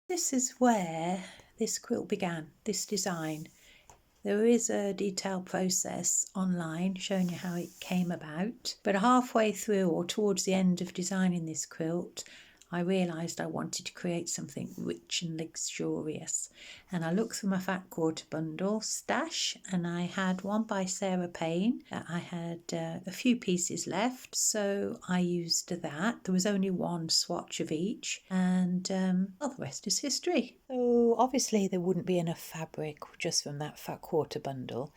This is where this quilt began, this design. There is a detailed process online showing you how it came about, but halfway through or towards the end of designing this quilt, I realised I wanted to create something rich and luxurious, and I looked through my fat quarter bundle stash, and I had one by Sarah Payne. I had a few pieces left, so I used that. There was only one swatch of each, and well, the rest is history. So obviously there wouldn't be enough fabric just from that fat quarter bundle,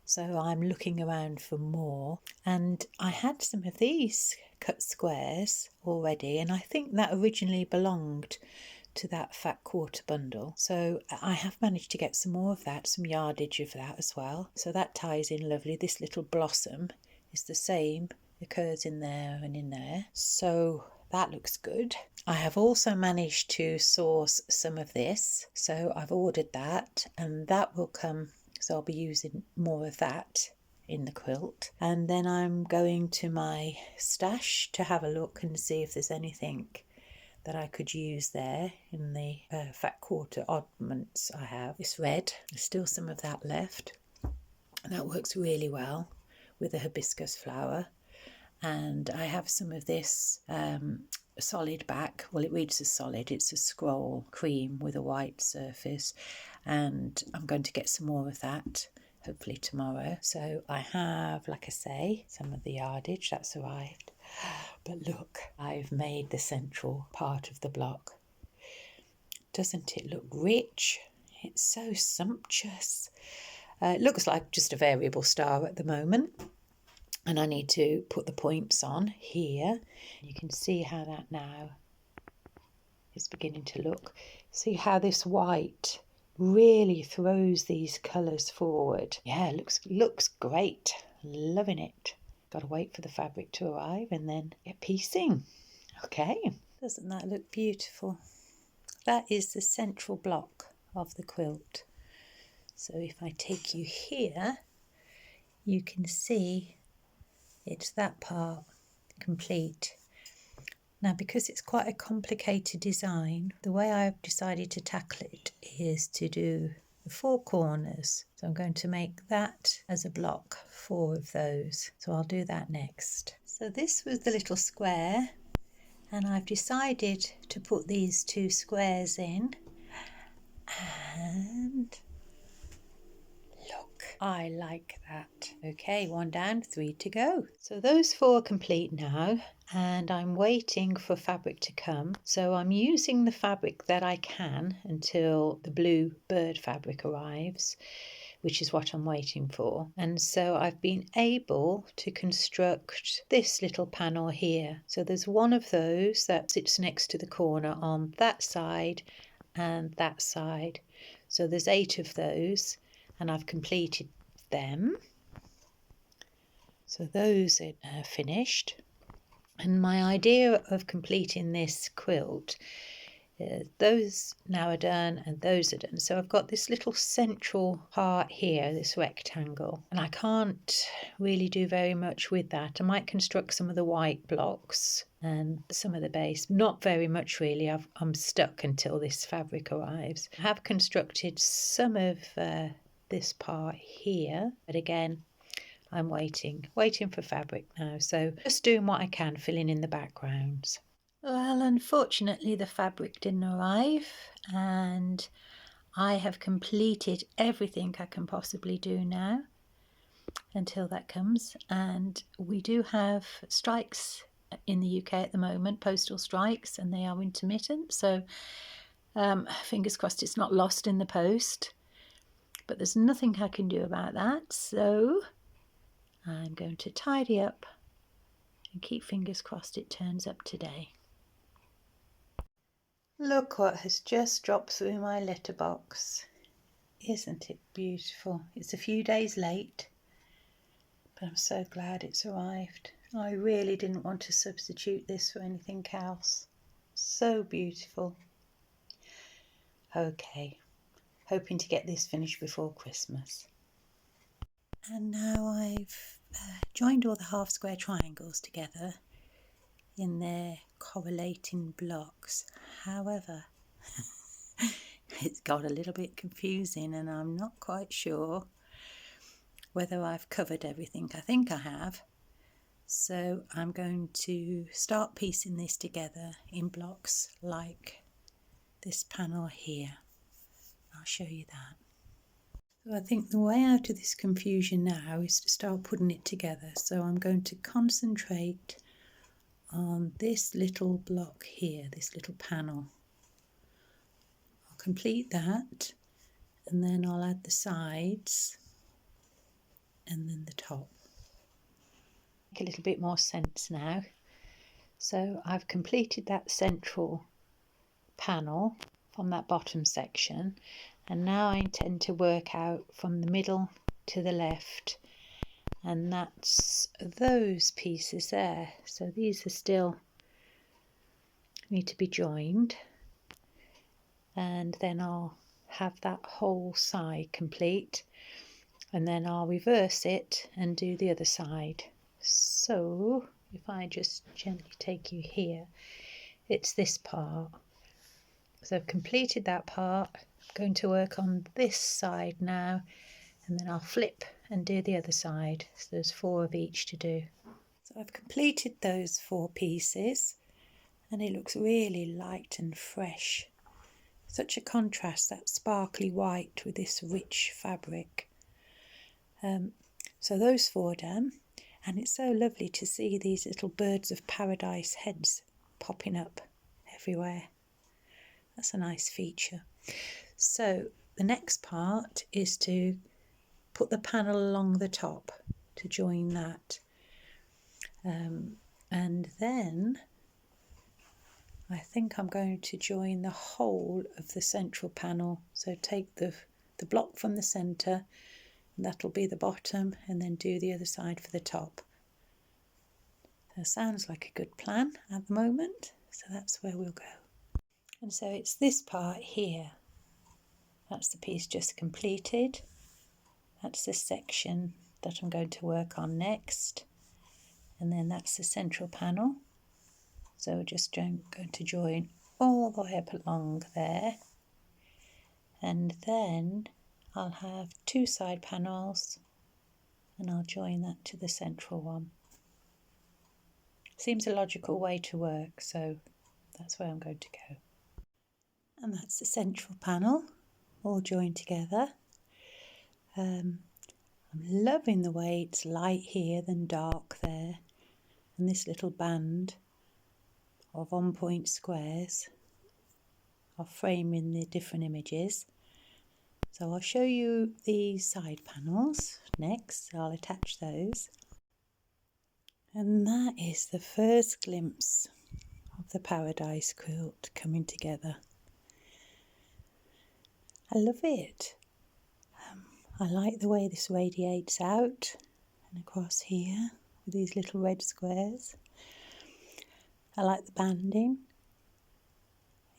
so I'm looking around for more, and I had some of these cut squares already, and I think that originally belonged to that fat quarter bundle, so I have managed to get some more of that, some yardage of that as well, so that ties in lovely. This little blossom is the same, occurs in there and in there, so that looks good. I have also managed to source some of this, so I've ordered that, and that will come, so I'll be using more of that in the quilt. And then I'm going to my stash to have a look and see if there's anything that I could use there in the fat quarter oddments I have. This red, there's still some of that left. That works really well with the hibiscus flower. And I have some of this solid back. Well, it reads as solid. It's a scroll cream with a white surface, and I'm going to get some more of that hopefully tomorrow. So I have, like I say, some of the yardage that's arrived, but look, I've made the central part of the block. Doesn't it look rich? It's so sumptuous. It looks like just a variable star at the moment, and I need to put the points on here. You can see how that now is beginning to look. See how this white really throws these colours forward. Yeah, looks great. Loving it. Got to wait for the fabric to arrive and then get piecing. Okay. Doesn't that look beautiful? That is the central block of the quilt. So if I take you here, you can see it's that part complete. Now, because it's quite a complicated design, the way I've decided to tackle it is to do the 4 corners. So I'm going to make that as a block, 4 of those. So I'll do that next. So this was the little square, and I've decided to put these 2 squares in, and look, I like that. Okay, 1 down, 3 to go. So those 4 are complete now, and I'm waiting for fabric to come. So I'm using the fabric that I can until the blue bird fabric arrives, which is what I'm waiting for. And so I've been able to construct this little panel here. So there's one of those that sits next to the corner on that side and that side. So there's 8 of those, and I've completed them. So those are finished. And my idea of completing this quilt, those now are done and those are done. So I've got this little central part here, this rectangle, and I can't really do very much with that. I might construct some of the white blocks and some of the base. Not very much really. I'm stuck until this fabric arrives. I have constructed some of this part here, but again, I'm waiting for fabric now, so just doing what I can, filling in the backgrounds. Well, unfortunately the fabric didn't arrive, and I have completed everything I can possibly do now until that comes. And we do have strikes in the UK at the moment, postal strikes, and they are intermittent, so fingers crossed it's not lost in the post, but there's nothing I can do about that. So I'm going to tidy up and keep fingers crossed it turns up today. Look what has just dropped through my letterbox. Isn't it beautiful? It's a few days late, but I'm so glad it's arrived. I really didn't want to substitute this for anything else. So beautiful. Okay, hoping to get this finished before Christmas. And now I've joined all the half square triangles together in their correlating blocks. However, It's got a little bit confusing and I'm not quite sure whether I've covered everything. I think I have. So I'm going to start piecing this together in blocks like this panel here. I'll show you that. So I think the way out of this confusion now is to start putting it together. So I'm going to concentrate on this little block here, this little panel. I'll complete that and then I'll add the sides and then the top. Make a little bit more sense now. So I've completed that central panel from that bottom section, and now I intend to work out from the middle to the left, and that's those pieces there. So these are still need to be joined, and then I'll have that whole side complete, and then I'll reverse it and do the other side. So if I just gently take you here, it's this part. So I've completed that part. I'm going to work on this side now, and then I'll flip and do the other side. So there's 4 of each to do. So I've completed those 4 pieces and it looks really light and fresh. Such a contrast, that sparkly white with this rich fabric. So those 4 done, and it's so lovely to see these little birds of paradise heads popping up everywhere. That's a nice feature. So the next part is to put the panel along the top to join that. And then I think I'm going to join the whole of the central panel. So take the block from the centre, and that'll be the bottom, and then do the other side for the top. That sounds like a good plan at the moment. So that's where we'll go. And so it's this part here. That's the piece just completed. That's the section that I'm going to work on next. And then that's the central panel. So we're just going to join all the way up along there. And then I'll have 2 side panels and I'll join that to the central one. Seems a logical way to work, so that's where I'm going to go. And that's the central panel, all joined together. I'm loving the way it's light here than dark there, and this little band of on-point squares are framing the different images. So I'll show you the side panels next. I'll attach those. And that is the first glimpse of the Paradise quilt coming together. I love it. I like the way this radiates out and across here with these little red squares. I like the banding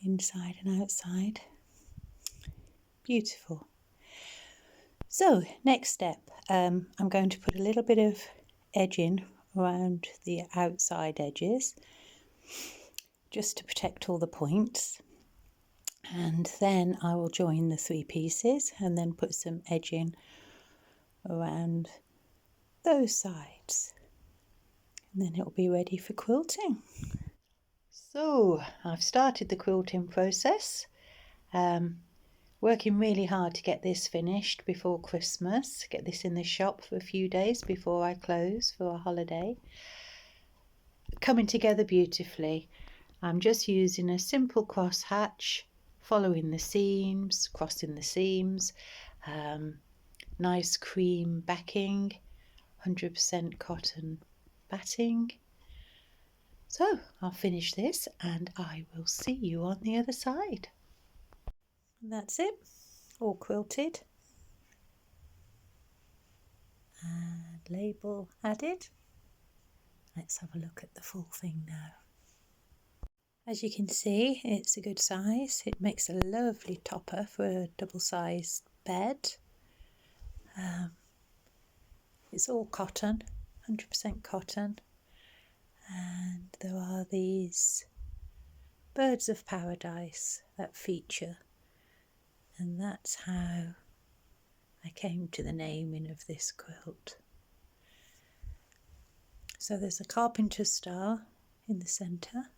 inside and outside. Beautiful. So next step, I'm going to put a little bit of edging around the outside edges just to protect all the points, and then I will join the 3 pieces and then put some edging around those sides, and then it will be ready for quilting. So I've started the quilting process, working really hard to get this finished before Christmas, get this in the shop for a few days before I close for a holiday. Coming together beautifully. I'm just using a simple cross hatch, following the seams, crossing the seams, nice cream backing, 100% cotton batting. So I'll finish this and I will see you on the other side. And that's it, all quilted and label added. Let's have a look at the full thing now. As you can see, it's a good size. It makes a lovely topper for a double-sized bed. It's all cotton, 100% cotton, and there are these birds of paradise that feature And that's how I came to the naming of this quilt. So there's a carpenter's star in the centre,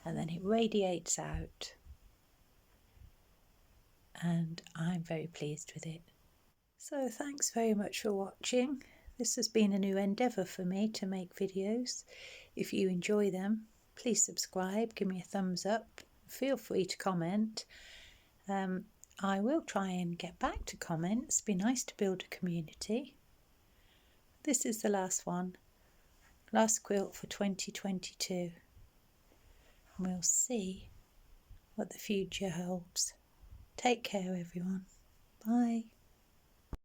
and then it radiates out, and I'm very pleased with it. So thanks very much for watching. This has been a new endeavour for me to make videos. If you enjoy them, please subscribe, give me a thumbs up, feel free to comment. I will try and get back to comments. It'd be nice to build a community. This is the last one, last quilt for 2022. We'll see what the future holds. Take care, everyone. Bye.